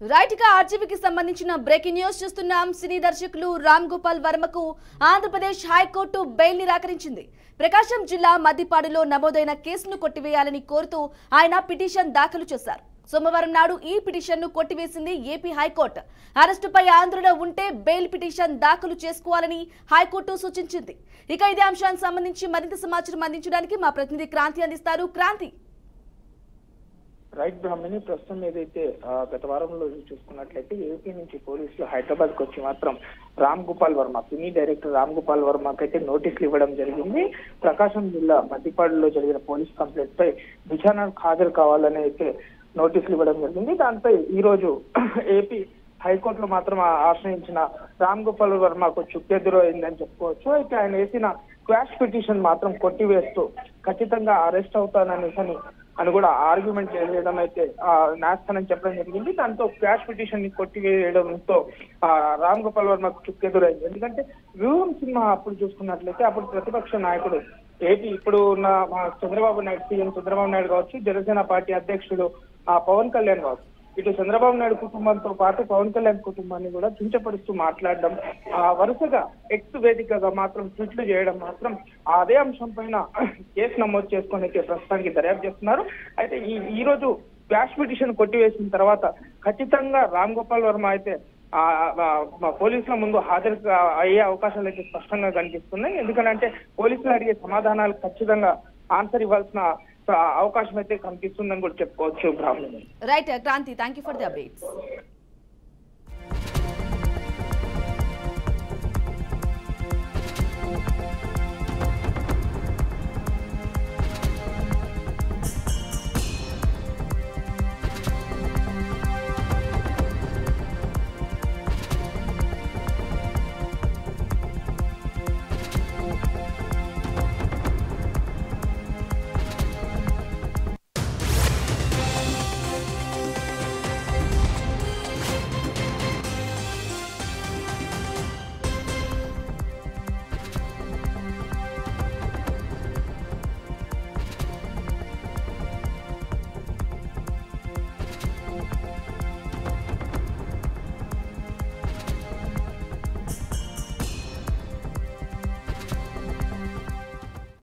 Right గా ఆర్జీవీకి సంబంధించిన breaking news చూస్తున్నాం. సినీ దర్శకులు రామ్ గోపాల్ వర్మకు ఆంధ్రప్రదేశ్ హైకోర్టు బెయిల్ నిరాకరించింది. ప్రకాశం జిల్లా మద్దిపాడులో నమోదైన కేసును కొట్టివేయాలని కోరుతూ ఆయన పిటిషన్ దాఖలు చేశారు. సోమవారం నాడు ఈ పిటిషన్ను కొట్టివేసింది ఏపీ హైకోర్టు. అరెస్టుపై ఆందోళన ఉంటే బెయిల్ పిటిషన్ దాఖలు చేసుకోవాలని హైకోర్టు సూచించింది. ఇక ఇదే అంశానికి సంబంధించి మరింత సమాచారం అందించడానికి మా ప్రతినిధి క్రాంతి అందిస్తారు. క్రాంతి. రైట్ బ్రాహ్మణి, ప్రస్తుతం ఏదైతే గత వారంలో చూసుకున్నట్లయితే ఏపీ నుంచి పోలీసులు హైదరాబాద్ కు వచ్చి మాత్రం రామ్ గోపాల్ వర్మ, సినీ డైరెక్టర్ రామ్ గోపాల్ వర్మకి అయితే నోటీసులు ఇవ్వడం జరిగింది. ప్రకాశం జిల్లా మద్దిపాడులో జరిగిన పోలీస్ కంప్లైంట్ పై విచారణకు హాజరు కావాలని అయితే నోటీసులు ఇవ్వడం జరిగింది. దానిపై ఈ రోజు ఏపీ హైకోర్టులో మాత్రం ఆశ్రయించిన రామ్ గోపాల్ వర్మకు చుక్కెదురు అయిందని చెప్పుకోవచ్చు. అయితే ఆయన వేసిన క్వాష్ పిటిషన్ మాత్రం కొట్టివేస్తూ ఖచ్చితంగా అరెస్ట్ అవుతానని కూడా ఆర్గ్యుమెంట్ చేయడం అయితే న్యాయస్థానం చెప్పడం జరిగింది. దాంతో క్వాష్ పిటిషన్ ని కొట్టివేయడంతో రామ్ గోపాల్ వర్మకు చుక్కెదురైంది. ఎందుకంటే వ్యూహం సినిమా అప్పుడు చూసుకున్నట్లయితే అప్పుడు ప్రతిపక్ష నాయకుడు ఏపీ ఇప్పుడు ఉన్న చంద్రబాబు నాయుడు, సీఎం చంద్రబాబు నాయుడు కావచ్చు, జనసేన పార్టీ అధ్యక్షుడు పవన్ కళ్యాణ్ కావచ్చు, ఇటు చంద్రబాబు నాయుడు కుటుంబంతో పాటు పవన్ కళ్యాణ్ కుటుంబాన్ని కూడా కించపరుస్తూ మాట్లాడడం, వరుసగా ఎక్స్ వేదికగా మాత్రం ట్వీట్లు చేయడం మాత్రం అదే అంశం పైన కేసు నమోదు చేసుకొని అయితే ప్రస్తుతానికి దర్యాప్తు చేస్తున్నారు. అయితే ఈ రోజు క్వాష్ పిటిషన్ కొట్టివేసిన తర్వాత ఖచ్చితంగా రామ్ గోపాల్ వర్మ అయితే పోలీసుల ముందు హాజరు అయ్యే అవకాశాలు అయితే స్పష్టంగా కనిపిస్తున్నాయి. ఎందుకంటే పోలీసులు అడిగే సమాధానాలు ఖచ్చితంగా ఆన్సర్ ఇవ్వాల్సిన అవకాశం అయితే కనిపిస్తుందని కూడా చెప్పుకోవచ్చు. Brahmani. Right Kranthi, thank you for the updates.